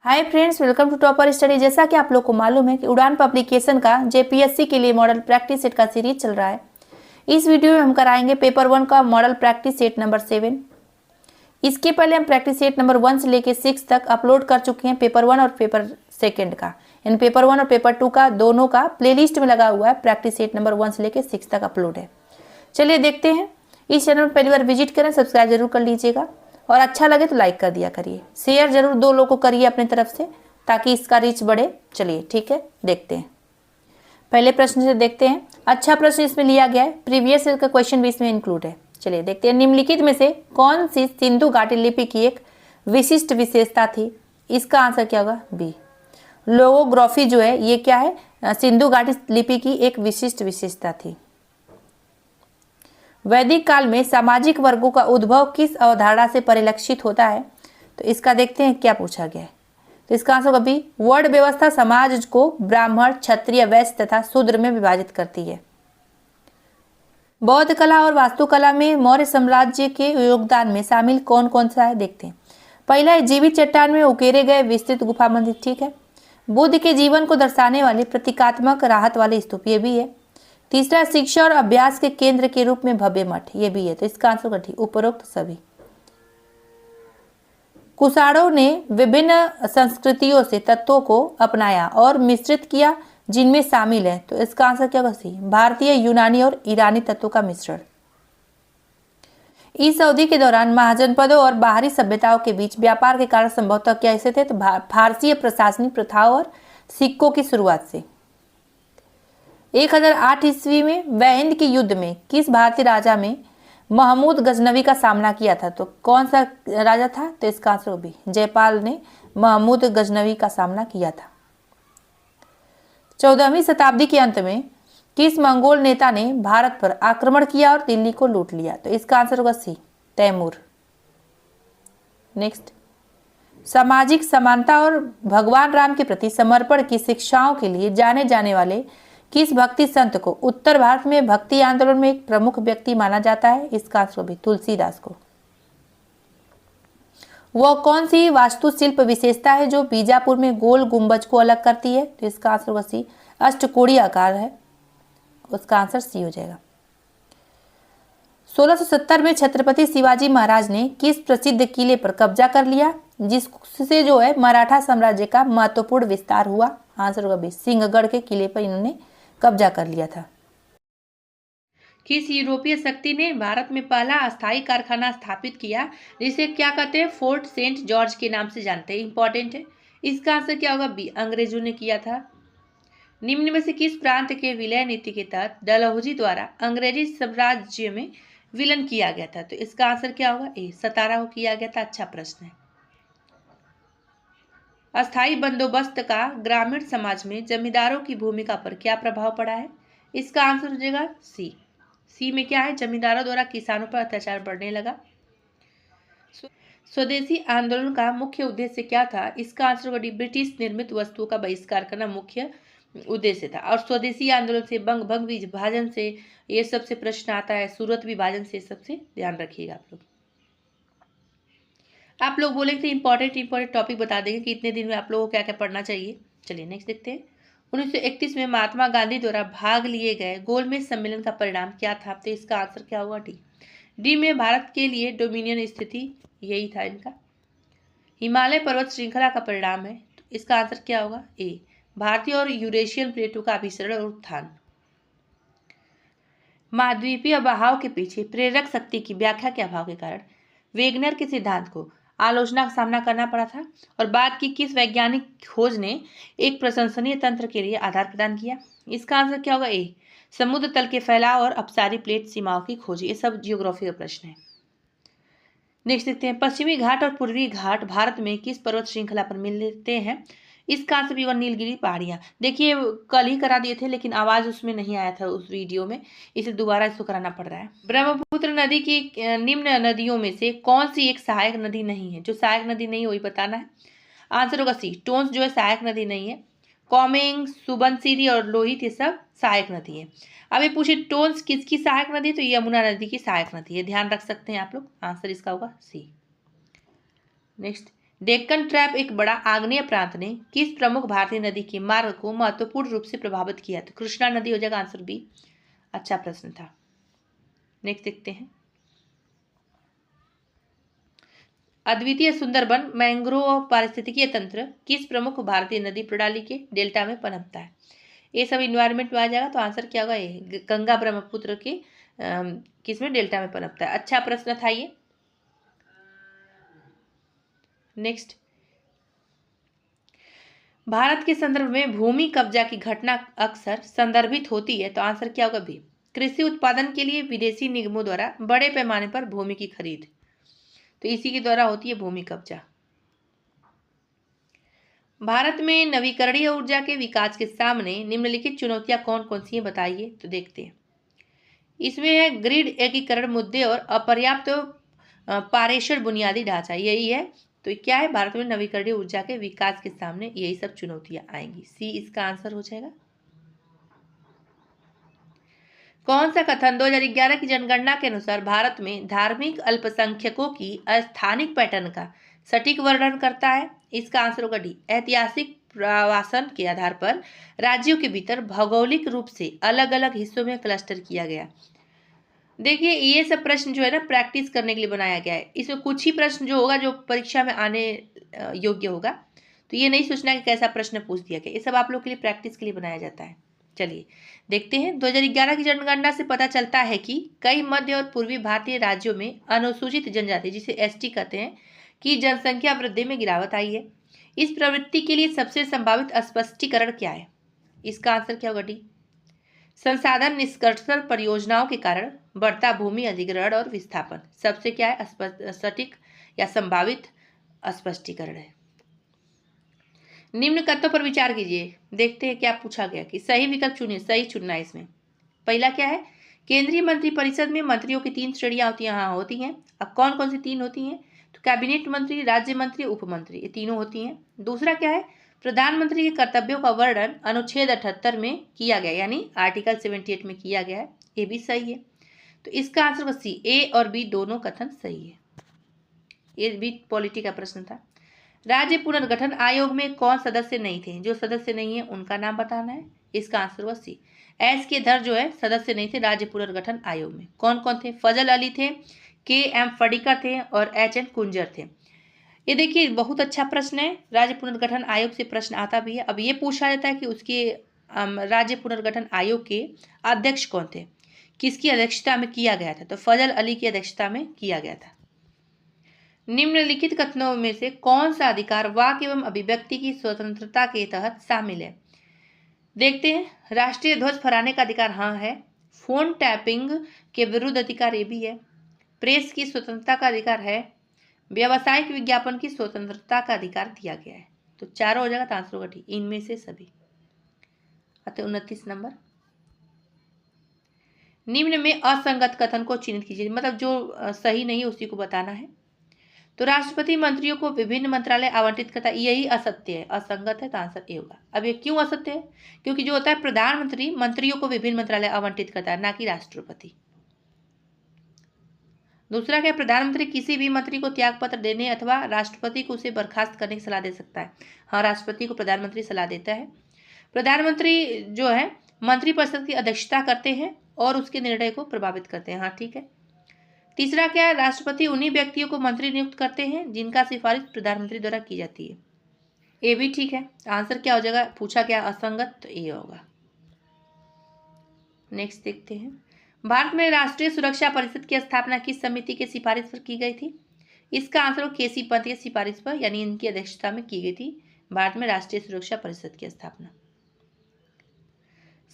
Hi friends, welcome to Topper Study. जैसा कि आप लोग को मालूम है कि उड़ान पब्लिकेशन का जेपीएससी के लिए मॉडल प्रैक्टिस सेट का सीरीज चल रहा है। इस वीडियो में हम कराएंगे पेपर 1 का मॉडल प्रैक्टिस सेट नंबर 7। इसके पहले हम प्रैक्टिस सेट नंबर 1 से लेकर 6 तक अपलोड कर चुके हैं, पेपर 1 और पेपर 2 का। इन पेपर 1 और पेपर 2 का दोनों का प्लेलिस्ट में लगा हुआ है। प्रैक्टिस सेट नंबर 1 से लेकर 6 तक अपलोड है। चलिए देखते हैं। इस चैनल पर पहली बार विजिट करें, सब्सक्राइब जरूर कर लीजिएगा और अच्छा लगे तो लाइक कर दिया करिए। शेयर जरूर 2 लोगों को करिए अपनी तरफ से, ताकि इसका रीच बढ़े। चलिए ठीक है, देखते हैं। पहले प्रश्न से देखते हैं। अच्छा प्रश्न इसमें लिया गया है, प्रीवियस ईयर का क्वेश्चन भी इसमें इंक्लूड है। चलिए देखते हैं। निम्नलिखित में से कौन सी सिंधु घाटी लिपि की एक विशिष्ट विशेषता थी? इसका आंसर क्या होगा? बी। लोगोग्राफी जो है ये क्या है? सिंधु घाटी लिपि की एक विशिष्ट विशेषता थी। वैदिक काल में सामाजिक वर्गों का उद्भव किस अवधारणा से परिलक्षित होता है? तो इसका देखते हैं क्या पूछा गया है। तो इसका आंसर कभी वर्ण व्यवस्था समाज को ब्राह्मण, क्षत्रिय, वैश्य तथा शूद्र में विभाजित करती है। बौद्ध कला और वास्तुकला में मौर्य साम्राज्य के योगदान में शामिल कौन कौन सा है? देखते हैं। पहला है जीवित चट्टान में उकेरे गए विस्तृत गुफा मंदिर, ठीक है। बुद्ध के जीवन को दर्शाने वाली प्रतीकात्मक राहत वाली स्तूप, ये भी है। तीसरा, शिक्षा और अभ्यास के केंद्र के रूप में भव्य मठ, ये भी है। तो इसका आंसर ठीक उपरोक्त सभी। कुषाणों ने विभिन्न संस्कृतियों से तत्वों को अपनाया और मिश्रित किया, जिनमें शामिल है। तो इसका आंसर क्या होगा? सी। भारतीय, यूनानी और ईरानी तत्वों का मिश्रण। इस अवधि के दौरान महाजनपदों और बाहरी सभ्यताओं के बीच व्यापार के कारण संभवतः क्या ऐसे थे? तो फारसी प्रशासनिक प्रथाओं और सिक्कों की शुरुआत से। 1008 ईस्वी में वहिंद के युद्ध में किस भारतीय राजा में महमूद गजनवी का सामना किया था? तो कौन सा राजा था? तो इसका आंसर भी जयपाल ने महमूद गजनवी का सामना किया था। 14वीं शताब्दी के अंत में किस मंगोल नेता ने भारत पर आक्रमण किया और दिल्ली को लूट लिया? तो इसका आंसर होगा सी, तैमूर। नेक्स्ट, सामाजिक समानता और भगवान राम के प्रति समर्पण की शिक्षाओं के लिए जाने जाने वाले किस भक्ति संत को उत्तर भारत में भक्ति आंदोलन में एक प्रमुख व्यक्ति माना जाता है? इसका आंसर भी तुलसीदास को। वह कौन सी वास्तुशिल्प विशेषता है जो बीजापुर में गोल गुंबज को अलग करती है? तो इसका आंसर होगा सी, अष्टकोणीय आकार है। उसका आंसर सी हो जाएगा। 1670 में छत्रपति शिवाजी महाराज ने किस प्रसिद्ध किले पर कब्जा कर लिया, जिससे जो है मराठा साम्राज्य का महत्वपूर्ण विस्तार हुआ? आंसर होगा बी, सिंहगढ़ के किले पर इन्होंने कब्जा कर लिया था। किस यूरोपीय शक्ति ने भारत में पहला अस्थायी कारखाना स्थापित किया, जिसे क्या कहते हैं? फोर्ट सेंट जॉर्ज के नाम से जानते हैं। इंपॉर्टेंट है। इसका आंसर क्या होगा? बी, अंग्रेजों ने किया था। निम्न में से किस प्रांत के विलय नीति के तहत डलहौजी द्वारा अंग्रेजी साम्राज्य में विलय किया गया था? तो इसका आंसर क्या होगा? ए, सतारा को किया गया था। अच्छा प्रश्न है। अस्थायी बंदोबस्त का ग्रामीण समाज में जमींदारों की भूमिका पर क्या प्रभाव पड़ा है? इसका आंसर हो जाएगा सी। सी में क्या है? जमींदारों द्वारा किसानों पर अत्याचार बढ़ने लगा। स्वदेशी आंदोलन का मुख्य उद्देश्य क्या था? इसका आंसर होगा डी, ब्रिटिश निर्मित वस्तुओं का बहिष्कार करना मुख्य उद्देश्य था। और स्वदेशी आंदोलन से भंग विभाजन से ये सबसे प्रश्न आता है, सूरत विभाजन से सबसे ध्यान रखिएगा आप लोग बोले थे इंपॉर्टेंट टॉपिक बता देंगे कि इतने दिन में आप लोगों को क्या क्या पढ़ना चाहिए। चलिए नेक्स्ट देखते हैं। 1931 में महात्मा गांधी द्वारा भाग लिए गए गोलमेज सम्मेलन का परिणाम क्या था? तो इसका आंसर क्या होगा? डी। डी में भारत के लिए डोमिनियन स्थिति, यही था इनका। हिमालय पर्वत श्रृंखला का परिणाम है, तो इसका आंसर क्या होगा? ए, भारतीय और यूरेशियन प्लेटों का अभिसरण और उत्थान। महाद्वीपीय बहाव के पीछे प्रेरक शक्ति की व्याख्या के अभाव के कारण वेगनर के सिद्धांत को आलोचना का सामना करना पड़ा था, और बाद की किस वैज्ञानिक खोज ने एक प्रशंसनीय तंत्र के लिए आधार प्रदान किया? इसका आंसर क्या होगा? ए, समुद्र तल के फैलाव और अपसारी प्लेट सीमाओं की खोज। ये सब जियोग्राफी का प्रश्न है। नेक्स्ट देखते हैं। पश्चिमी घाट और पूर्वी घाट भारत में किस पर्वत श्रृंखला पर मिलते हैं? इसका आंसर भी नीलगिरी पहाड़ियाँ। देखिए कल ही करा दिए थे, लेकिन आवाज उसमें नहीं आया था उस वीडियो में, इसे दोबारा इसको कराना पड़ रहा है। ब्रह्मपुत्र नदी की निम्न नदियों में से कौन सी एक सहायक नदी नहीं है? जो सहायक नदी नहीं है वही बताना है। आंसर होगा सी, टोंस जो है सहायक नदी नहीं है। कौमेंग, सुबनसिरी और लोहित ये सब सहायक नदी है। अब ये पूछे टोंस किसकी सहायक नदी है? तो यमुना नदी की सहायक नदी है। ध्यान रख सकते हैं आप लोग। आंसर इसका होगा सी। नेक्स्ट, डेक्कन ट्रैप एक बड़ा आग्नेय प्रांत ने किस प्रमुख भारतीय नदी के मार्ग को महत्वपूर्ण रूप से प्रभावित किया? तो कृष्णा नदी हो जाएगा आंसर बी। अच्छा प्रश्न था। नेक्स्ट देखते हैं। अद्वितीय सुंदरबन मैंग्रोव पारिस्थितिकीय तंत्र किस प्रमुख भारतीय नदी प्रणाली के डेल्टा में पनपता है? ये सब इन्वायरमेंट में आ जाएगा, तो आंसर क्या होगा? ये गंगा ब्रह्मपुत्र के किस में डेल्टा में पनपता है। अच्छा प्रश्न था ये। नेक्स्ट, भारत के संदर्भ में भूमि कब्जा की घटना अक्सर संदर्भित होती है, तो आंसर क्या होगा? बी। कृषि उत्पादन के लिए विदेशी निगमों द्वारा बड़े पैमाने पर भूमि की खरीद, तो इसी के द्वारा होती है भूमि कब्जा। भारत में नवीकरणीय ऊर्जा के विकास के सामने निम्नलिखित चुनौतियां कौन कौन सी हैं बताइए, तो देखते हैं। इसमें है ग्रिड एकीकरण मुद्दे और अपर्याप्त पारेषण बुनियादी ढांचा, यही है। तो क्या है? भारत में नवीकरणीय ऊर्जा के विकास के सामने यही सब चुनौतियां आएंगी। सी इसका आंसर हो जाएगा। कौन सा कथन 2011 की जनगणना के अनुसार भारत में धार्मिक अल्पसंख्यकों की अस्थानिक पैटर्न का सटीक वर्णन करता है? इसका आंसर होगा डी। ऐतिहासिक प्रवासन के आधार पर राज्यों के भीतर भौगोलिक रूप से अलग अलग हिस्सों में क्लस्टर किया गया। देखिए ये सब प्रश्न जो है ना प्रैक्टिस करने के लिए बनाया गया है। इसमें कुछ ही प्रश्न जो होगा जो परीक्षा में आने योग्य होगा, तो ये नहीं सोचना कि कैसा प्रश्न पूछ दिया गया। ये सब आप लोग के लिए प्रैक्टिस के लिए बनाया जाता है। चलिए देखते हैं। 2011 की जनगणना से पता चलता है कि कई मध्य और पूर्वी भारतीय राज्यों में अनुसूचित जनजाति, जिसे एसटी कहते हैं, की जनसंख्या वृद्धि में गिरावट आई है। इस प्रवृत्ति के लिए सबसे संभावित स्पष्टीकरण क्या है? इसका आंसर क्या होगा? डी। संसाधन निष्कर्षण परियोजनाओं के कारण बढ़ता भूमि अधिग्रहण और विस्थापन सबसे क्या है? सटीक या संभावित स्पष्टीकरण है। निम्न कथनों पर विचार कीजिए। देखते हैं क्या पूछा गया कि सही विकल्प चुनिए। सही चुनना है इसमें। पहला क्या है? केंद्रीय मंत्रिपरिषद में मंत्रियों की 3 श्रेणियां होती हैं। हाँ होती हैं। अब कौन कौन सी 3 होती हैं? तो कैबिनेट मंत्री, राज्य मंत्री, उप मंत्री, ये तीनों होती हैं। दूसरा क्या है? प्रधानमंत्री के कर्तव्यों का वर्णन अनुच्छेद 78 में किया गया, यानी आर्टिकल 78 में किया गया है। ये भी सही है। तो इसका आंसर होगा सी। ए और बी दोनों कथन सही है। ये भी पॉलिटी का प्रश्न था। राज्य पुनर्गठन आयोग में कौन सदस्य नहीं थे? जो सदस्य नहीं है उनका नाम बताना है। इसका आंसर हुआ सी। एस के धर जो है सदस्य नहीं थे राज्य पुनर्गठन आयोग में। कौन कौन थे? फजल अली थे, के एम फडिकर थे और एच एन कुंजर थे। ये देखिए बहुत अच्छा प्रश्न है। राज्य पुनर्गठन आयोग से प्रश्न आता भी है। अब ये पूछा जाता है कि उसके राज्य पुनर्गठन आयोग के अध्यक्ष कौन थे, किसकी अध्यक्षता में किया गया था? तो फजल अली की अध्यक्षता में किया गया था। निम्नलिखित कथनों में से कौन सा अधिकार वाक एवं अभिव्यक्ति की स्वतंत्रता के तहत शामिल है? देखते हैं। राष्ट्रीय ध्वज फहराने का अधिकार हाँ है। फोन टैपिंग के विरुद्ध अधिकार ये भी है। प्रेस की स्वतंत्रता का अधिकार है। व्यावसायिक विज्ञापन की स्वतंत्रता का अधिकार दिया गया है। तो चारों हो जाएगा। तो आंसर होगा ठीक, इनमें से सभी। अतः 29 नंबर। निम्न में असंगत कथन को चिन्हित कीजिए, मतलब जो सही नहीं है उसी को बताना है। तो राष्ट्रपति मंत्रियों को विभिन्न मंत्रालय आवंटित करता है, यही असत्य है, असंगत है। तो आंसर ए होगा। अब ये क्यों असत्य है? क्योंकि जो होता है प्रधानमंत्री मंत्रियों को विभिन्न मंत्रालय आवंटित करता है, ना कि राष्ट्रपति। दूसरा क्या? प्रधानमंत्री किसी भी मंत्री को त्यागपत्र देने अथवा राष्ट्रपति को उसे बर्खास्त करने की सलाह दे सकता है। हाँ, राष्ट्रपति को प्रधानमंत्री सलाह देता है। प्रधानमंत्री जो है मंत्रिपरिषद की अध्यक्षता करते हैं और उसके निर्णय को प्रभावित करते हैं। हाँ ठीक है। तीसरा क्या है? राष्ट्रपति उन्हीं व्यक्तियों को मंत्री नियुक्त करते हैं जिनका सिफारिश प्रधानमंत्री द्वारा की जाती है। ये भी ठीक है। आंसर क्या हो जाएगा? पूछा क्या असंगत, तो ये होगा। नेक्स्ट देखते हैं। भारत में राष्ट्रीय सुरक्षा परिषद की स्थापना किस समिति की सिफारिश पर की गई थी? इसका आंसर केसी पंत की सिफारिश पर, यानी इनकी अध्यक्षता में की गई थी भारत में राष्ट्रीय सुरक्षा परिषद की स्थापना।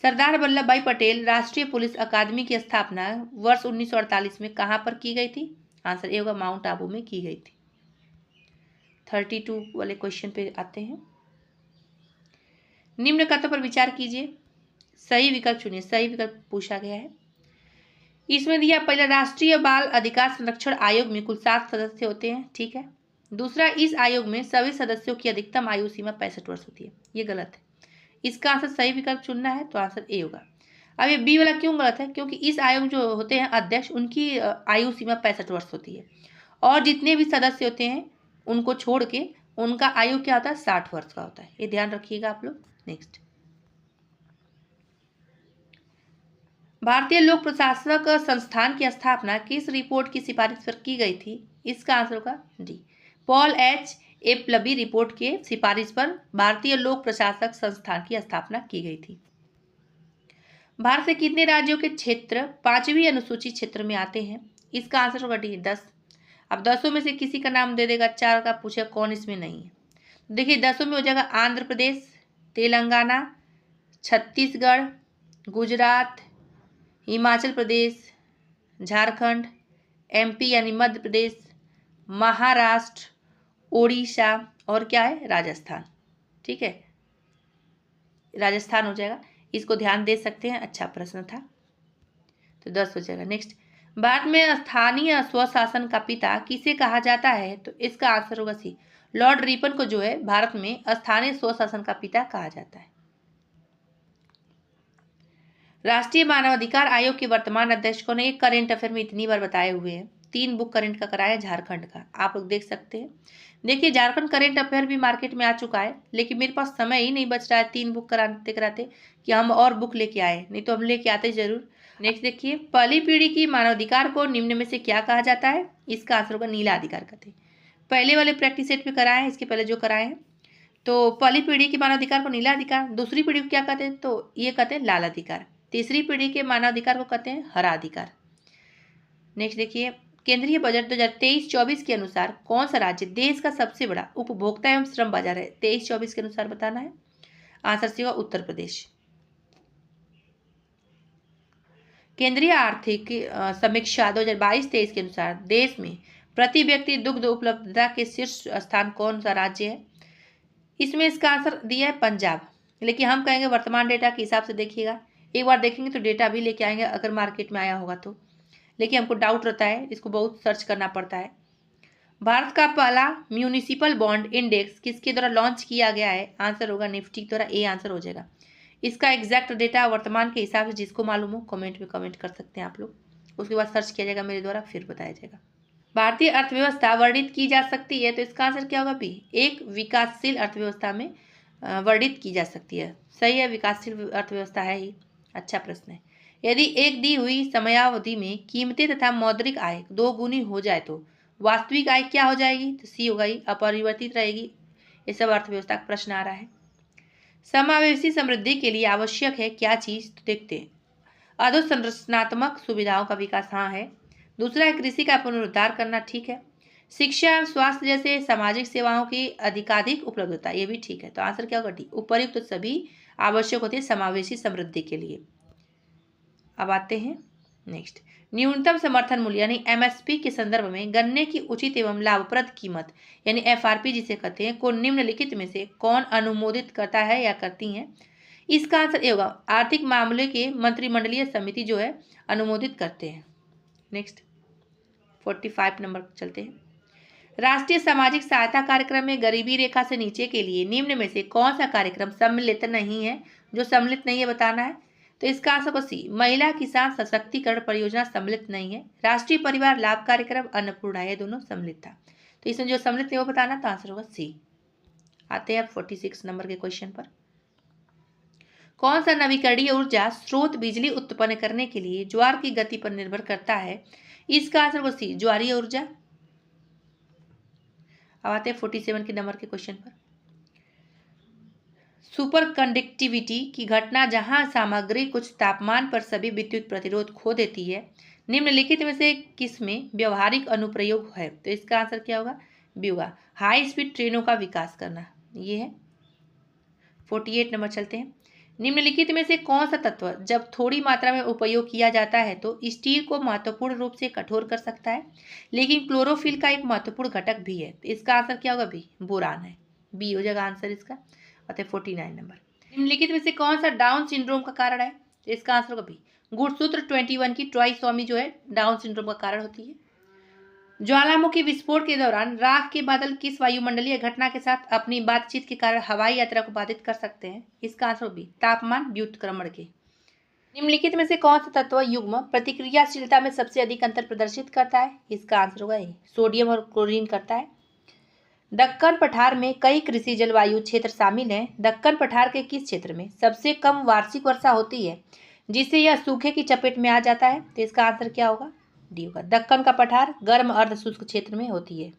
सरदार वल्लभ भाई पटेल राष्ट्रीय पुलिस अकादमी की स्थापना वर्ष 1948 में कहां पर की गई थी? आंसर ए होगा, माउंट आबू में की गई थी। 32 वाले क्वेश्चन पे आते हैं। निम्न कथनों पर विचार कीजिए। सही विकल्प चुनिए। सही विकल्प पूछा गया है। इसमें दिया पहला, राष्ट्रीय बाल अधिकार संरक्षण आयोग में कुल 7 सदस्य होते हैं। ठीक है। दूसरा, इस आयोग में सभी सदस्यों की अधिकतम आयु सीमा 65 वर्ष होती है। ये गलत है। इसका आंसर सही विकल्प चुनना है, तो आंसर ए होगा। अब ये बी वाला क्यों गलत है? क्योंकि इस आयोग जो होते हैं अध्यक्ष, उनकी आयु सीमा 65 वर्ष होती है और जितने भी सदस्य होते हैं उनको छोड़ के उनका आयु क्या होता है, 60 वर्ष का होता है। ये ध्यान रखिएगा आप लोग। नेक्स्ट, भारतीय लोक प्रशासक संस्थान की स्थापना किस रिपोर्ट की सिफारिश पर की गई थी? इसका आंसर होगा डी, पॉल एच एपलबी रिपोर्ट के सिफारिश पर भारतीय लोक प्रशासक संस्थान की स्थापना की गई थी। भारत के कितने राज्यों के क्षेत्र 5वीं अनुसूची क्षेत्र में आते हैं? इसका आंसर होगा डी, 10। अब 10 में से किसी का नाम दे देगा, 4 का पूछे कौन इसमें नहीं है। देखिए 10 में हो जाएगा आंध्र प्रदेश, तेलंगाना, छत्तीसगढ़, गुजरात, हिमाचल प्रदेश, झारखंड, एमपी यानी मध्य प्रदेश, महाराष्ट्र, ओडिशा और क्या है, राजस्थान। ठीक है, राजस्थान हो जाएगा। इसको ध्यान दे सकते हैं, अच्छा प्रश्न था। तो 10 हो जाएगा। नेक्स्ट, भारत में स्थानीय स्वशासन का पिता किसे कहा जाता है? तो इसका आंसर होगा सी, लॉर्ड रिपन को जो है भारत में स्थानीय स्वशासन का पिता कहा जाता है। राष्ट्रीय मानवाधिकार आयोग के वर्तमान अध्यक्ष को ने एक करेंट अफेयर में इतनी बार बताए हुए हैं, 3 बुक करेंट का कराया झारखंड का, आप लोग देख सकते हैं। देखिए झारखंड करेंट अफेयर भी मार्केट में आ चुका है, लेकिन मेरे पास समय ही नहीं बच रहा है 3 बुक कराते कराते कि हम और बुक लेके आए, नहीं तो हम लेके आते जरूर। नेक्स्ट देखिए, पहली पीढ़ी की मानवाधिकार को निम्न में से क्या कहा जाता है? इसका आंसर होगा नीला अधिकार कहते हैं। पहले वाले प्रैक्टिस सेट में कराए हैं, इसके पहले जो कराए हैं। तो पहली पीढ़ी के मानवाधिकार को नीला अधिकार, दूसरी पीढ़ी को क्या कहते हैं? तो ये कहते हैं लाल अधिकार, तीसरी पीढ़ी के मानवाधिकार को कहते हैं हरा अधिकार। नेक्स्ट देखिए, केंद्रीय बजट 2023-24 के अनुसार कौन सा राज्य देश का सबसे बड़ा उपभोक्ता एवं श्रम बाजार है? 23-24 के अनुसार बताना है। आंसर सी होगा उत्तर प्रदेश। केंद्रीय आर्थिक समीक्षा 2022-23 के अनुसार देश में प्रति व्यक्ति दुग्ध उपलब्धता के शीर्ष स्थान कौन सा राज्य है? इसमें इसका आंसर दिया है पंजाब, लेकिन हम कहेंगे वर्तमान डेटा के हिसाब से देखिएगा। एक बार देखेंगे तो डेटा भी लेके आएंगे अगर मार्केट में आया होगा तो, लेकिन हमको डाउट रहता है, इसको बहुत सर्च करना पड़ता है। भारत का पहला म्यूनिसिपल बॉन्ड इंडेक्स किसके द्वारा लॉन्च किया गया है? आंसर होगा निफ्टी द्वारा, ए आंसर हो जाएगा। इसका एग्जैक्ट डेटा वर्तमान के हिसाब से जिसको मालूम हो कमेंट में कमेंट कर सकते हैं आप लोग, उसके बाद सर्च किया जाएगा मेरे द्वारा, फिर बताया जाएगा। भारतीय अर्थव्यवस्था वर्णित की जा सकती है, तो इसका आंसर क्या होगा? बी, एक विकासशील अर्थव्यवस्था में वर्णित की जा सकती है। सही है, विकासशील अर्थव्यवस्था है ही। अच्छा प्रश्न है। यदि एक दी हुई समयावधि में कीमतें तथा मौद्रिक आय 2 गुनी हो जाए तो वास्तविक आय क्या हो जाएगी? तो सी होगा ही, अपरिवर्तित रहेगी। ये सब अर्थव्यवस्था का प्रश्न आ रहा है। समावेशी समृद्धि के लिए आवश्यक है क्या चीज? तो देखते हैं। अधोसंरचनात्मक सुविधाओं का विकास, हाँ है। दूसरा है कृषि का पुनरुद्धार करना, ठीक है। शिक्षा एवं स्वास्थ्य जैसे सामाजिक सेवाओं की अधिकाधिक उपलब्धता, ये भी ठीक है। तो आंसर क्या होगा? डी, उपयुक्त तो सभी आवश्यक होते हैं समावेशी समृद्धि के लिए। अब आते हैं नेक्स्ट, न्यूनतम समर्थन मूल्य यानी एमएसपी के संदर्भ में गन्ने की उचित एवं लाभप्रद कीमत यानी एफआरपी जिसे कहते हैं को निम्नलिखित में से कौन अनुमोदित करता है या करती है? इसका आंसर ये होगा, आर्थिक मामले के मंत्रिमंडलीय समिति जो है अनुमोदित करते हैं। नेक्स्ट 45 नंबर चलते हैं। राष्ट्रीय सामाजिक सहायता कार्यक्रम में गरीबी रेखा से नीचे के लिए निम्न में से कौन सा कार्यक्रम सम्मिलित नहीं है? जो सम्मिलित नहीं है बताना है। तो इसका आंसर को सी, महिला किसान सशक्तिकरण परियोजना सम्मिलित नहीं है। राष्ट्रीय परिवार लाभ कार्यक्रम, अन्नपूर्णा, ये दोनों सम्मिलित था। तो इसमें जो सम्मिलित है वो बताना, तो आंसर होगा सी। आते हैं 46 नंबर के क्वेश्चन पर। कौन सा नवीकरणीय ऊर्जा स्रोत बिजली उत्पन्न करने के लिए ज्वार की गति पर निर्भर करता है? इसका आंसर को सी, ज्वारीय ऊर्जा। अब आते हैं 47 के नंबर के क्वेश्चन पर। सुपर कंडक्टिविटी की घटना जहां सामग्री कुछ तापमान पर सभी विद्युत प्रतिरोध खो देती है, निम्नलिखित में से किसमें व्यवहारिक अनुप्रयोग है? तो इसका आंसर क्या होगा? बी होगा, हाई स्पीड ट्रेनों का विकास करना, ये है। 48 नंबर चलते हैं। निम्नलिखित में से कौन सा तत्व जब थोड़ी मात्रा में उपयोग किया जाता है तो स्टील को महत्वपूर्ण रूप से कठोर कर सकता है, लेकिन क्लोरोफिल का एक महत्वपूर्ण घटक भी है? तो इसका आंसर क्या होगा? बी, बोरान है। बी हो जाएगा आंसर इसका। 49 नंबर, निम्नलिखित में से कौन सा डाउन सिंड्रोम का कारण है? तो इसका आंसर होगा बी, गुणसूत्र 21 की ट्राइसोमी जो है डाउन सिंड्रोम का कारण होती है। ज्वालामुखी विस्फोट के दौरान राख के बादल किस वायुमंडलीय घटना के साथ अपनी बातचीत के कारण हवाई यात्रा को बाधित कर सकते हैं? इसका आंसर बी, तापमान व्युत्क्रमण के। निम्नलिखित में से कौन सा तत्व युग्म प्रतिक्रियाशीलता में सबसे अधिक अंतर प्रदर्शित करता है? इसका आंसर होगा ए, सोडियम और क्लोरीन करता है। दक्कन पठार में कई कृषि जलवायु क्षेत्र शामिल हैं। दक्कन पठार के किस क्षेत्र में सबसे कम वार्षिक वर्षा होती है जिससे यह सूखे की चपेट में आ जाता है? तो इसका आंसर क्या होगा? डी होगा। दक्कन का पठार गर्म अर्ध शुष्क क्षेत्र में होती है।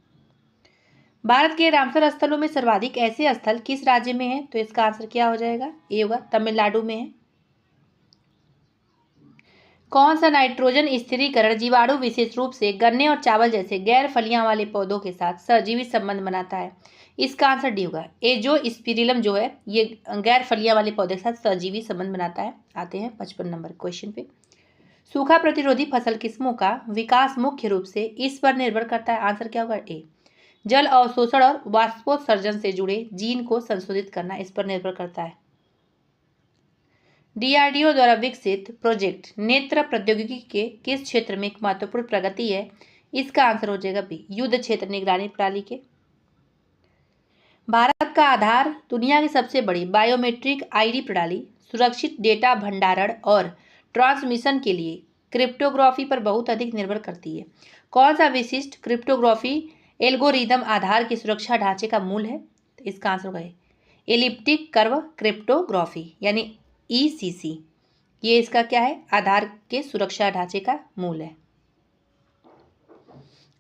भारत के रामसर स्थलों में सर्वाधिक ऐसे स्थल किस राज्य में हैं? तो इसका आंसर क्या हो जाएगा? ए होगा, तमिलनाडु में है। कौन सा नाइट्रोजन स्थिरीकरण जीवाणु विशेष रूप से गन्ने और चावल जैसे गैर फलियां वाले पौधों के साथ सजीवी संबंध बनाता है? इसका आंसर डी होगा। एजोस्पिरिलम जो है ये गैर फलियां वाले पौधे के साथ सजीवी संबंध बनाता है। आते हैं 55 नंबर क्वेश्चन पे। सूखा प्रतिरोधी फसल किस्मों का विकास मुख्य रूप से इस पर निर्भर करता है। आंसर क्या होगा? ए, जल अवशोषण और वाष्पोत्सर्जन से जुड़े जीन को संशोधित करना इस पर निर्भर करता है। डीआरडीओ द्वारा विकसित प्रोजेक्ट नेत्र प्रौद्योगिकी के किस क्षेत्र में एक महत्वपूर्ण प्रगति है? इसका आंसर हो जाएगा बी, युद्ध क्षेत्र निगरानी प्रणाली के। भारत का आधार दुनिया की सबसे बड़ी बायोमेट्रिक आईडी प्रणाली सुरक्षित डेटा भंडारण और ट्रांसमिशन के लिए क्रिप्टोग्राफी पर बहुत अधिक निर्भर करती है। कौन सा विशिष्ट क्रिप्टोग्राफी एल्गोरिदम आधार की सुरक्षा ढांचे का मूल है? तो इसका आंसर होगा एलिप्टिक कर्व क्रिप्टोग्राफी यानी ECC। ये इसका क्या है? आधार के सुरक्षा ढांचे का मूल है।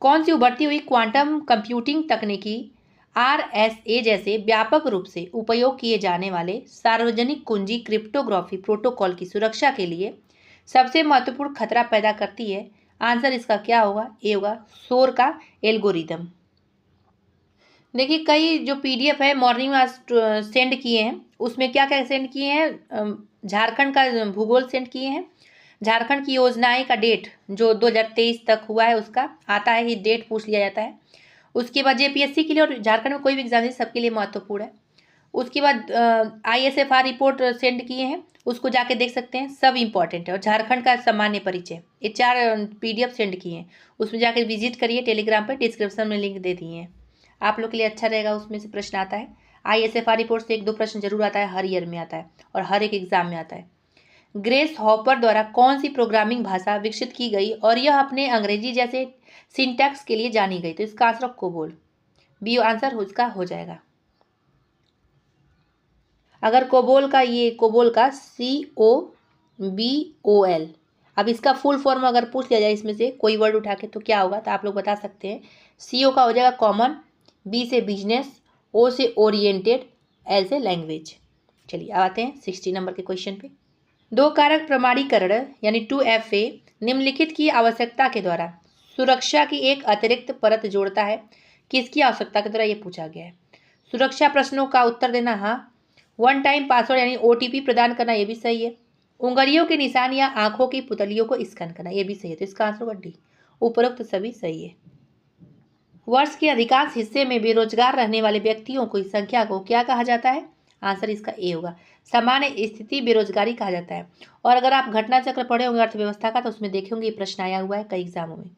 कौन सी उभरती हुई क्वांटम कंप्यूटिंग तकनीकी RSA जैसे व्यापक रूप से उपयोग किए जाने वाले सार्वजनिक कुंजी क्रिप्टोग्राफी प्रोटोकॉल की सुरक्षा के लिए सबसे महत्वपूर्ण खतरा पैदा करती है? आंसर इसका क्या होगा? ए होगा, शोर का एल्गोरिदम। देखिए कई जो PDF है मॉर्निंग में सेंड किए हैं, उसमें क्या क्या सेंड किए हैं? झारखंड का भूगोल सेंड किए हैं। झारखंड की योजनाएं का डेट जो 2023 तक हुआ है उसका आता है, ये डेट पूछ लिया जाता है। उसके बाद JPSC के लिए और झारखंड में कोई भी एग्जाम है सबके लिए महत्वपूर्ण है। उसके बाद ISFR रिपोर्ट सेंड किए हैं, उसको जाके देख सकते हैं, सब इम्पॉर्टेंट है। और झारखंड का सामान्य परिचय, ये 4 PDF सेंड किए हैं, उसमें जाके विजिट करिए टेलीग्राम पर, डिस्क्रिप्शन में लिंक दे दिए हैं। आप लोग के लिए अच्छा रहेगा, उसमें से प्रश्न आता है। ISFR रिपोर्ट से 1-2 प्रश्न जरूर आता है, हर ईयर में आता है और हर एक एग्जाम में आता है। ग्रेस हॉपर द्वारा कौन सी प्रोग्रामिंग भाषा विकसित की गई और यह अपने अंग्रेजी जैसे सिंटैक्स के लिए जानी गई? तो इसका आंसर कोबोल, बी आंसर उसका हो जाएगा। अगर कोबोल का COBOL, अब इसका फुल फॉर्म अगर पूछ लिया जाए इसमें से कोई वर्ड उठा के तो क्या होगा? तो आप लोग बता सकते हैं। CO का हो जाएगा कॉमन, B से बिजनेस, O से ओरिएंटेड, L से लैंग्वेज। चलिए आते हैं 60 नंबर के क्वेश्चन पे। 2 कारक प्रमाणीकरण यानी 2FA निम्नलिखित की आवश्यकता के द्वारा सुरक्षा की एक अतिरिक्त परत जोड़ता है। किसकी आवश्यकता के द्वारा ये पूछा गया है? सुरक्षा प्रश्नों का उत्तर देना हाँ। 1 टाइम पासवर्ड यानी OTP प्रदान करना, ये भी सही है। उंगलियों के निशान या आंखों की पुतलियों को स्कैन करना, ये भी सही है। तो इसका आंसर होगा डी, उपरोक्त सभी सही है। वर्ष के अधिकांश हिस्से में बेरोजगार रहने वाले व्यक्तियों की संख्या को क्या कहा जाता है? आंसर इसका ए होगा, सामान्य स्थिति बेरोजगारी कहा जाता है। और अगर आप घटना चक्र पढ़े होंगे अर्थव्यवस्था का तो उसमें देखे होंगे ये प्रश्न आया हुआ है कई एग्जामों में।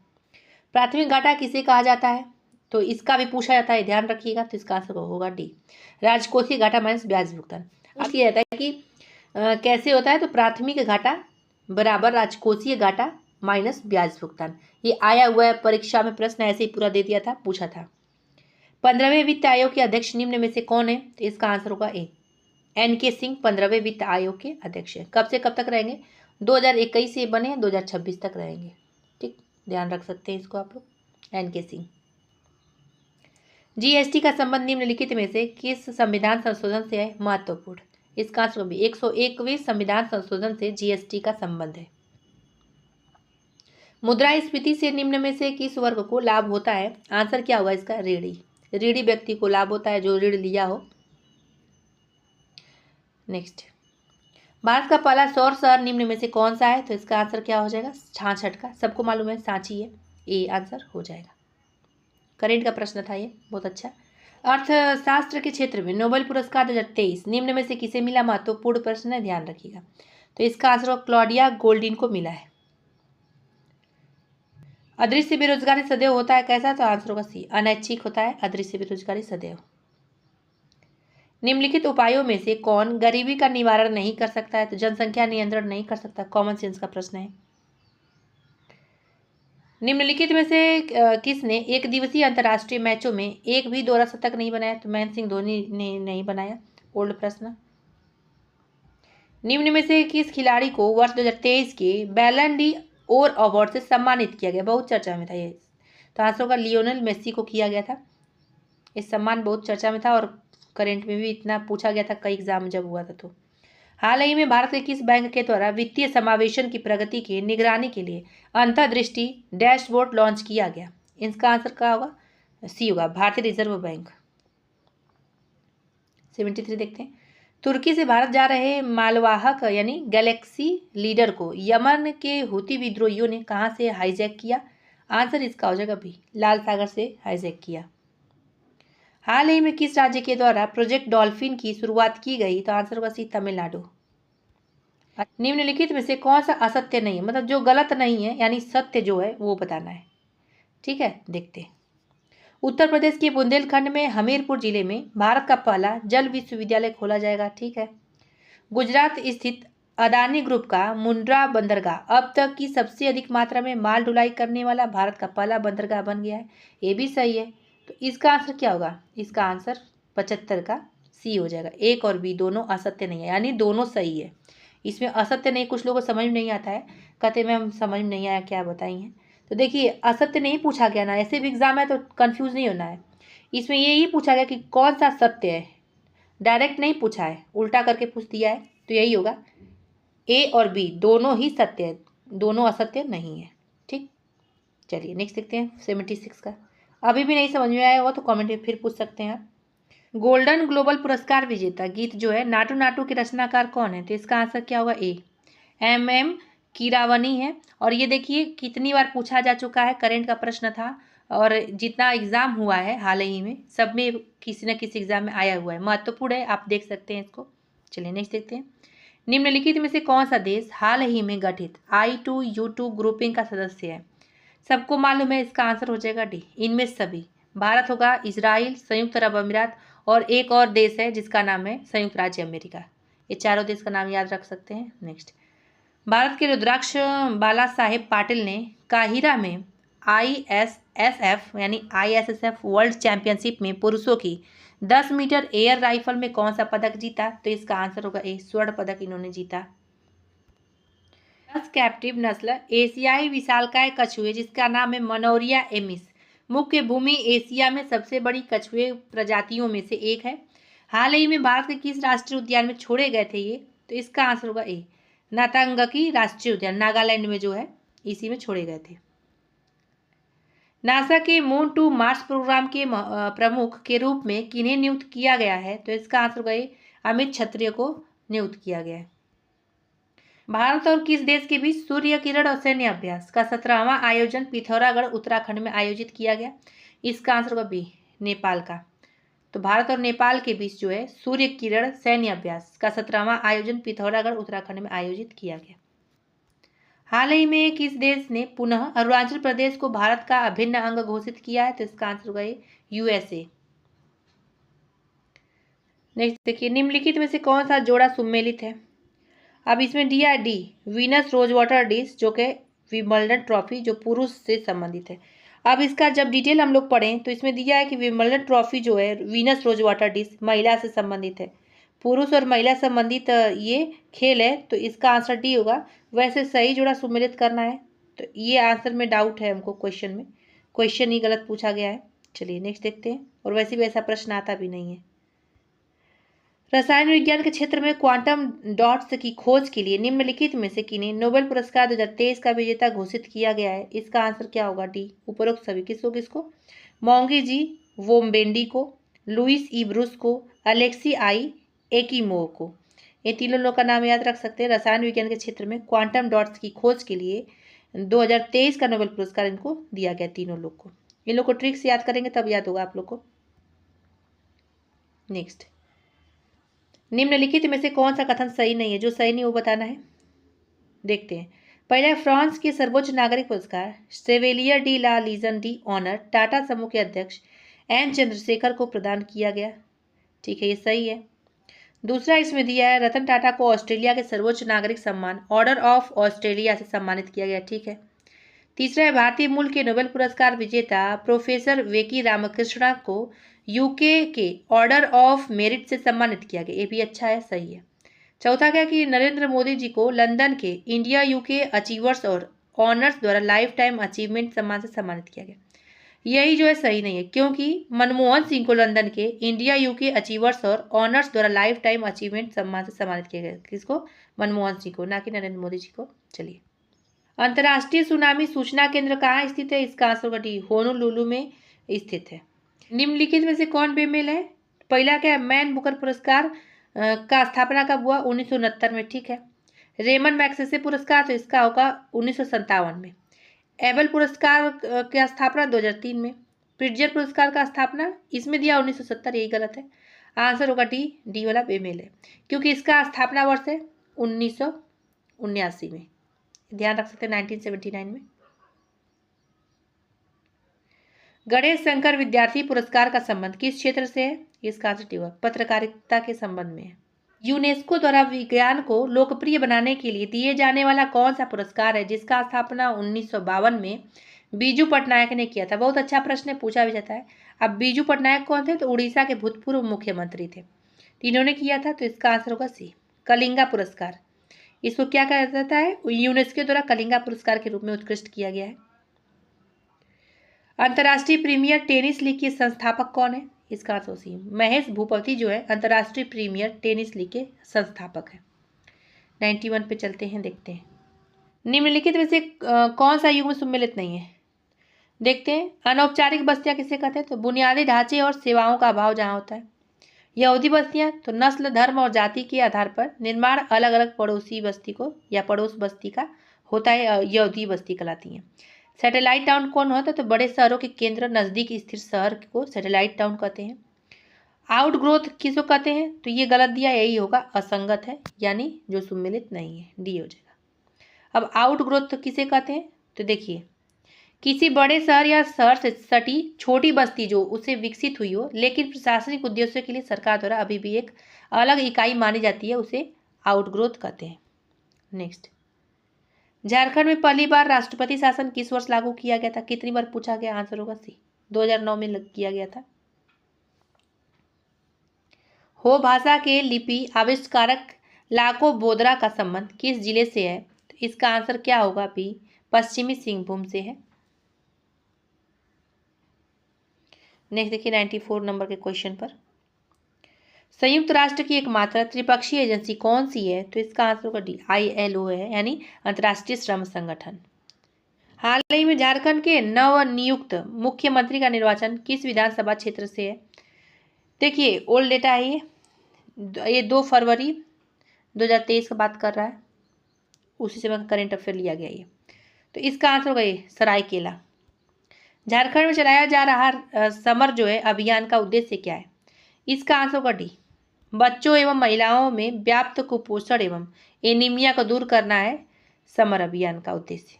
प्राथमिक घाटा किसे कहा जाता है? तो इसका भी पूछा जाता है, ध्यान रखिएगा। तो इसका आंसर होगा डी, राजकोषीय घाटा माइनस ब्याज भुगतान। अब किया जाता है कि कैसे होता है? तो प्राथमिक घाटा बराबर राजकोषीय घाटा माइनस ब्याज भुगतान। ये आया हुआ है परीक्षा में, प्रश्न ऐसे ही पूरा दे दिया था, पूछा था। 15वें वित्त आयोग के अध्यक्ष निम्न में से कौन है? तो इसका आंसर होगा ए, NK सिंह 15वें वित्त आयोग के अध्यक्ष हैं। कब से कब तक रहेंगे? 2021 से बने 2026 तक रहेंगे। ठीक, ध्यान रख सकते हैं इसको आप लोग, NK सिंह। GST का संबंध निम्नलिखित में से किस संविधान संशोधन से है? महत्वपूर्ण। इसका आंसर भी 101वें संविधान संशोधन से GST का संबंध है। मुद्रास्फीति से निम्न में से किस वर्ग को लाभ होता है? आंसर क्या होगा इसका? ऋणी व्यक्ति को लाभ होता है जो ऋण लिया हो। नेक्स्ट, भारत का पहला सौर शहर निम्न में से कौन सा है? तो इसका आंसर क्या हो जाएगा? छाछठ का, सबको मालूम है सांची है, ए आंसर हो जाएगा। करेंट का प्रश्न था ये, बहुत अच्छा। अर्थशास्त्र के क्षेत्र में नोबेल पुरस्कार 2023 निम्न में से किसे मिला? महत्वपूर्ण प्रश्न है, ध्यान रखिएगा। तो इसका आंसर क्लॉडिया गोल्डिन को मिला है। अदृश्य बेरोजगारी सदैव होता है कैसा? तो आंसर होगा सी, अनैच्छिक होता है अदृश्य बेरोजगारी सदैव। निम्नलिखित उपायों में से कौन गरीबी का निवारण नहीं कर सकता है? तो जनसंख्या नियंत्रण नहीं कर सकता, कॉमन सेंस का प्रश्न है। निम्नलिखित में से किसने एक दिवसीय अंतर्राष्ट्रीय मैचों में एक भी दोहरा शतक नहीं बनाया? तो महेंद्र सिंह धोनी ने नहीं बनाया। ओल्ड प्रश्न। निम्न में से किस खिलाड़ी को वर्ष 2023 के बैलन डी ओर अवार्ड से सम्मानित किया गया? बहुत चर्चा में था ये। तो आंसर होगा लियोनेल मेसी को किया गया था। इस सम्मान बहुत चर्चा में था और करंट में भी इतना पूछा गया था कई एग्जाम जब हुआ था। तो हाल ही में भारत के किस बैंक के द्वारा वित्तीय समावेशन की प्रगति की निगरानी के लिए अंतर्दृष्टि डैशबोर्ड लॉन्च किया गया? इसका आंसर क्या होगा? सी होगा, भारतीय रिजर्व बैंक। 73 देखते हैं। तुर्की से भारत जा रहे मालवाहक यानी गैलेक्सी लीडर को यमन के हुती विद्रोहियों ने कहां से हाईजैक किया? आंसर इसका हो जाएगा बी, लाल सागर से हाईजैक किया। हाल ही में किस राज्य के द्वारा प्रोजेक्ट डॉल्फिन की शुरुआत की गई? तो आंसर होगा सी, तमिलनाडु। निम्नलिखित में से कौन सा असत्य नहीं है, मतलब जो गलत नहीं है यानी सत्य जो है वो बताना है। ठीक है, देखते हैं। उत्तर प्रदेश के बुंदेलखंड में हमीरपुर जिले में भारत का पहला जल विश्वविद्यालय खोला जाएगा। ठीक है। गुजरात स्थित अदानी ग्रुप का मुंद्रा बंदरगाह अब तक की सबसे अधिक मात्रा में माल ढुलाई करने वाला भारत का पहला बंदरगाह बन गया है। ये भी सही है। तो इसका आंसर क्या होगा? इसका आंसर 75 का सी हो जाएगा। एक और बी दोनों असत्य नहीं है, यानी दोनों सही है। इसमें असत्य नहीं, कुछ लोगों को समझ में नहीं आता है, कहते में हम समझ में नहीं आया क्या बताइए। तो देखिए असत्य नहीं पूछा गया ना, ऐसे भी एग्जाम है तो कंफ्यूज नहीं होना है। इसमें यही पूछा गया कि कौन सा सत्य है, डायरेक्ट नहीं पूछा है, उल्टा करके पूछ दिया है। तो यही होगा, ए और बी दोनों ही सत्य है, दोनों असत्य नहीं है। ठीक, चलिए नेक्स्ट देखते हैं 76 का। अभी भी नहीं समझ में आया होगा तो कमेंट में फिर पूछ सकते हैं। गोल्डन ग्लोबल पुरस्कार विजेता गीत जो है नाटू नाटू के रचनाकार कौन है? तो इसका आंसर क्या होगा? ए, एम कीरावनी है। और ये देखिए कितनी बार पूछा जा चुका है, करंट का प्रश्न था और जितना एग्जाम हुआ है हाल ही में सब में किसी न किसी एग्जाम में आया हुआ है, महत्वपूर्ण है, आप देख सकते हैं इसको। चलिए नेक्स्ट देखते हैं। निम्नलिखित में से कौन सा देश हाल ही में गठित I2U2 ग्रुपिंग का सदस्य है? सबको मालूम है, इसका आंसर हो जाएगा डी, इनमें सभी। भारत होगा, इजराइल, संयुक्त अरब अमीरात और एक और देश है जिसका नाम है संयुक्त राज्य अमेरिका। ये चारों देश का नाम याद रख सकते हैं। नेक्स्ट, भारत के रुद्राक्ष बाला साहेब पाटिल ने काहिरा में ISSF यानी ISSF वर्ल्ड चैंपियनशिप में पुरुषों की 10 मीटर एयर राइफल में कौन सा पदक जीता? तो इसका आंसर होगा ए, स्वर्ण पदक इन्होंने जीता। 10 कैप्टिव नस्ल एशियाई विशालकाय कछुए जिसका नाम है मनोरिया एमिस, मुख्य भूमि एशिया में सबसे बड़ी कछुए प्रजातियों में से एक है। हाल ही में भारत के किस राष्ट्रीय उद्यान में छोड़े गए थे ये? तो इसका आंसर होगा ए, नातांगकी राष्ट्रीय उद्यान, नागालैंड में जो है इसी में छोड़े गए थे। नासा के मून टू मार्स प्रोग्राम के प्रमुख के रूप में किन्हें नियुक्त किया गया है? तो इसका आंसर होगा ए, अमित क्षत्रिय को नियुक्त किया गया है। भारत और किस देश के बीच सूर्य किरण और सैन्य अभ्यास का 17वां आयोजन पिथौरागढ़ उत्तराखंड में आयोजित किया गया? इसका आंसर होगा बी, नेपाल का। तो भारत और नेपाल के बीच जो है सूर्य किरण सैन्य अभ्यास का 17वां आयोजन पिथौरागढ़ उत्तराखंड में आयोजित किया गया। हाल ही में किस देश ने पुनः अरुणाचल प्रदेश को भारत का अभिन्न अंग घोषित किया है? तो इसका आंसर होगा USA। नेक्स्ट देखिए, निम्नलिखित में से कौन सा जोड़ा सुमेलित है? अब इसमें दिया D, Venus Rosewater Dish जो कि विंबलडन ट्रॉफी जो पुरुष से संबंधित है। अब इसका जब डिटेल हम लोग पढ़ें तो इसमें दिया है कि विंबलडन ट्रॉफी जो है वीनस रोज वाटर डिश महिला से संबंधित है, पुरुष और महिला संबंधित ये खेल है। तो इसका आंसर डी होगा। वैसे सही जोड़ा सुमेलित करना है, तो ये आंसर में डाउट है हमको, क्वेश्चन में क्वेश्चन ही गलत पूछा गया है। चलिए नेक्स्ट देखते हैं, और वैसे भी ऐसा प्रश्न आता भी नहीं है। रसायन विज्ञान के क्षेत्र में क्वांटम डॉट्स की खोज के लिए निम्नलिखित में से किन्हें नोबेल पुरस्कार 2023 का विजेता घोषित किया गया है? इसका आंसर क्या होगा? डी, उपरोक्त सभी। किसको किसको? मोंगी जी वोम्बेंडी को, लुइस ई ब्रूस को, अलेक्सी आई एकीमोव को। ये तीनों लोग का नाम याद रख सकते हैं। रसायन विज्ञान के क्षेत्र में क्वांटम डॉट्स की खोज के लिए 2023 का नोबेल पुरस्कार इनको दिया गया, तीनों लोग को। इन लोग को ट्रिक से याद करेंगे तब याद होगा आप लोग को। नेक्स्ट, निम्नलिखित में से कौन सा कथन सही नहीं है? जो सही नहीं वो बताना है। देखते हैं। पहला, फ्रांस के सर्वोच्च नागरिक पुरस्कार सेवेलियर डी ला लीजन डी ऑनर टाटा समूह के अध्यक्ष एन चंद्रशेखर को प्रदान किया गया। ठीक है, ये सही है। दूसरा इसमें दिया है रतन टाटा को ऑस्ट्रेलिया के सर्वोच्च नागरिक सम्मान ऑर्डर ऑफ ऑस्ट्रेलिया से सम्मानित किया गया। ठीक है। तीसरा है भारतीय मूल के नोबेल पुरस्कार विजेता प्रोफेसर वेकी रामकृष्णा को यूके के ऑर्डर ऑफ मेरिट से सम्मानित किया गया। ये भी अच्छा है, सही है। चौथा क्या कि नरेंद्र मोदी जी को लंदन के इंडिया यूके अचीवर्स और ऑनर्स द्वारा लाइफ टाइम अचीवमेंट सम्मान से सम्मानित किया गया। यही जो है सही नहीं है, क्योंकि मनमोहन सिंह को लंदन के इंडिया यूके अचीवर्स और ऑनर्स द्वारा लाइफ टाइम अचीवमेंट सम्मान से सम्मानित किया गया। किसको? मनमोहन सिंह को, ना कि नरेंद्र मोदी जी को। चलिए, अंतर्राष्ट्रीय सुनामी सूचना केंद्र कहाँ स्थित है? इसका आंसर होगा डी, होनोलुलु में स्थित है। निम्नलिखित में से कौन बेमेल है? पहला क्या है? मैन बुकर पुरस्कार का स्थापना कब हुआ? 1969 में, ठीक है। रेमन मैग्सेसे पुरस्कार, तो इसका होगा 1957 में। एबल पुरस्कार की स्थापना 2003 में। प्रिट्जर पुरस्कार का स्थापना इसमें दिया 1970, यही गलत है। आंसर होगा डी, डी वाला बेमेल है, क्योंकि इसका स्थापना वर्ष है 1979 में। ध्यान रख सकते हैं 1979 में। गणेश शंकर विद्यार्थी पुरस्कार का संबंध किस क्षेत्र से है? इसका आंसर डी होगा, पत्रकारिता के संबंध में है। यूनेस्को द्वारा विज्ञान को लोकप्रिय बनाने के लिए दिए जाने वाला कौन सा पुरस्कार है, जिसका स्थापना 1952 में बीजू पटनायक ने किया था? बहुत अच्छा प्रश्न पूछा भी जाता है। अब बीजू पटनायक कौन थे? तो उड़ीसा के भूतपूर्व मुख्यमंत्री थे। इन्होंने किया था, तो इसका आंसर होगा सी, कलिंगा पुरस्कार। इसको क्या कहा जाता है? यूनेस्को द्वारा कलिंगा पुरस्कार के रूप में उत्कृष्ट किया गया है। अंतर्राष्ट्रीय प्रीमियर टेनिस लीग के संस्थापक कौन है? इसका आंसर सी, महेश भूपति जो है अंतर्राष्ट्रीय प्रीमियर टेनिस लीग के संस्थापक है। 91 पे चलते हैं, देखते हैं निम्नलिखित में से कौन सा युग्म सम्मिलित नहीं है? देखते हैं। अनौपचारिक बस्तियां किसे कहते हैं? तो बुनियादी ढांचे और सेवाओं का अभाव जहां होता है। यहूदी बस्तियां, तो नस्ल, धर्म और जाति के आधार पर निर्माण अलग अलग पड़ोसी बस्ती को या पड़ोस बस्ती का होता है, यहूदी बस्ती कहलाती हैं। सैटेलाइट टाउन कौन होता है? तो बड़े शहरों के केंद्र नजदीक स्थित शहर को सैटेलाइट टाउन कहते हैं। आउट ग्रोथ किसको कहते हैं? तो ये गलत दिया, यही होगा, असंगत है, यानी जो सम्मिलित नहीं है, डी हो जाएगा। अब आउट ग्रोथ किसे कहते हैं? तो देखिए, किसी बड़े शहर या शहर से सटी छोटी बस्ती जो उसे विकसित हुई हो, लेकिन प्रशासनिक उद्देश्यों के लिए सरकार द्वारा अभी भी एक अलग इकाई मानी जाती है, उसे आउटग्रोथ कहते हैं। नेक्स्ट, झारखंड में पहली बार राष्ट्रपति शासन किस वर्ष लागू किया गया था? कितनी बार पूछा गया? आंसर होगा सी, 2009 में किया गया था। हो भाषा के लिपि आविष्कारक लाको बोदरा का संबंध किस जिले से है? तो इसका आंसर क्या होगा? बी, पश्चिमी सिंहभूम से है। नेक्स्ट देखिए 94 नंबर के क्वेश्चन पर, संयुक्त राष्ट्र की एकमात्र त्रिपक्षीय एजेंसी कौन सी है? तो इसका आंसर होगा डी, ILO है, यानी अंतर्राष्ट्रीय श्रम संगठन। हाल ही में झारखंड के नवनियुक्त मुख्यमंत्री का निर्वाचन किस विधानसभा क्षेत्र से है? देखिए, ओल्ड डेटा है ये 2 फरवरी 2023 का बात कर रहा है, उसी समय करेंट अफेयर लिया गया ये। तो इसका आंसर होगा ये, सरायकेला। झारखंड में चलाया जा रहा समर जो है अभियान का उद्देश्य क्या है? इसका आंसर होगा डी, बच्चों एवं महिलाओं में व्याप्त कुपोषण एवं एनीमिया को दूर करना है समर अभियान का उद्देश्य।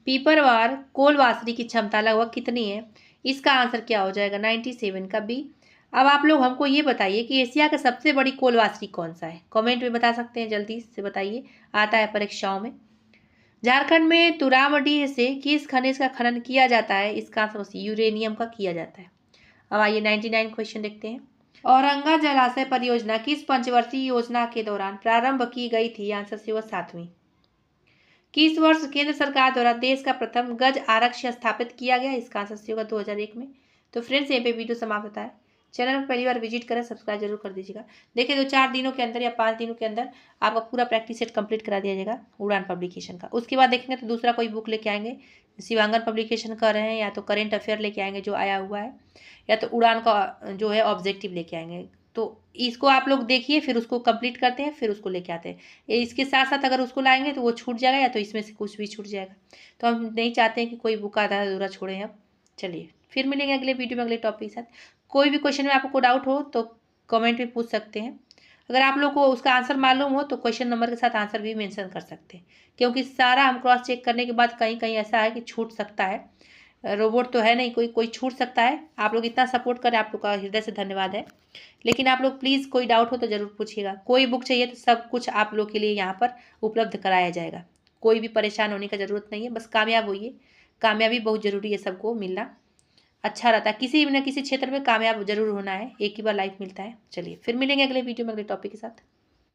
पीपरवार कोल वासनी की क्षमता लगभग कितनी है? इसका आंसर क्या हो जाएगा? 97 का बी। अब आप लोग हमको ये बताइए कि एशिया का सबसे बड़ी कोल वासनी कौन सा है? कमेंट में बता सकते हैं, जल्दी से बताइए, आता है परीक्षाओं में। झारखंड में तुरामडी से किस खनिज का खनन किया जाता है? इसका आंसर यूरेनियम का किया जाता है। अब आइए 99 क्वेश्चन देखते हैं। औरंगा जलाशय परियोजना किस पंचवर्षीय योजना के दौरान प्रारंभ की गई थी? आंसर से वह 7वीं। किस वर्ष केंद्र सरकार द्वारा देश का प्रथम गज आरक्षी स्थापित किया गया? इसका आंसर से होगा 2001 में। तो फ्रेंड्स, यहाँ पे वीडियो समाप्त होता है। चैनल पर पहली बार विजिट करें, सब्सक्राइब जरूर कर दीजिएगा। देखिए, 2-4 दिनों के अंदर या 5 दिनों के अंदर आपका पूरा प्रैक्टिस सेट कंप्लीट करा दिया जाएगा उड़ान पब्लिकेशन का। उसके बाद देखेंगे तो दूसरा कोई बुक लेके आएंगे, शिवांगन पब्लिकेशन कर रहे हैं, या तो करेंट अफेयर लेके आएंगे जो आया हुआ है, या तो उड़ान का जो है ऑब्जेक्टिव लेके आएंगे। तो इसको आप लोग देखिए, फिर उसको कंप्लीट करते हैं, फिर उसको लेके आते हैं। इसके साथ साथ अगर उसको लाएंगे तो वो छूट जाएगा, या तो इसमें से कुछ भी छूट जाएगा। तो हम नहीं चाहते हैं कि कोई बुक आधा अधूरा छोड़ें। अब चलिए, फिर मिलेंगे अगले वीडियो में अगले टॉपिक के साथ। कोई भी क्वेश्चन में आपको डाउट हो तो कमेंट में पूछ सकते हैं। अगर आप लोग को उसका आंसर मालूम हो तो क्वेश्चन नंबर के साथ आंसर भी मेंशन कर सकते हैं, क्योंकि सारा हम क्रॉस चेक करने के बाद कहीं कहीं ऐसा है कि छूट सकता है। रोबोट तो है नहीं, कोई छूट सकता है। आप लोग इतना सपोर्ट करें, आप लोग का हृदय से धन्यवाद है। लेकिन आप लोग प्लीज़ कोई डाउट हो तो ज़रूर पूछिएगा। कोई बुक चाहिए तो सब कुछ आप लोग के लिए यहाँ पर उपलब्ध कराया जाएगा। कोई भी परेशान होने का ज़रूरत नहीं है, बस कामयाब होइए। कामयाबी बहुत ज़रूरी है, सबको मिलना अच्छा रहता है, किसी न किसी क्षेत्र में कामयाब जरूर होना है, एक ही बार लाइफ मिलता है। चलिए फिर मिलेंगे अगले वीडियो में अगले टॉपिक के साथ।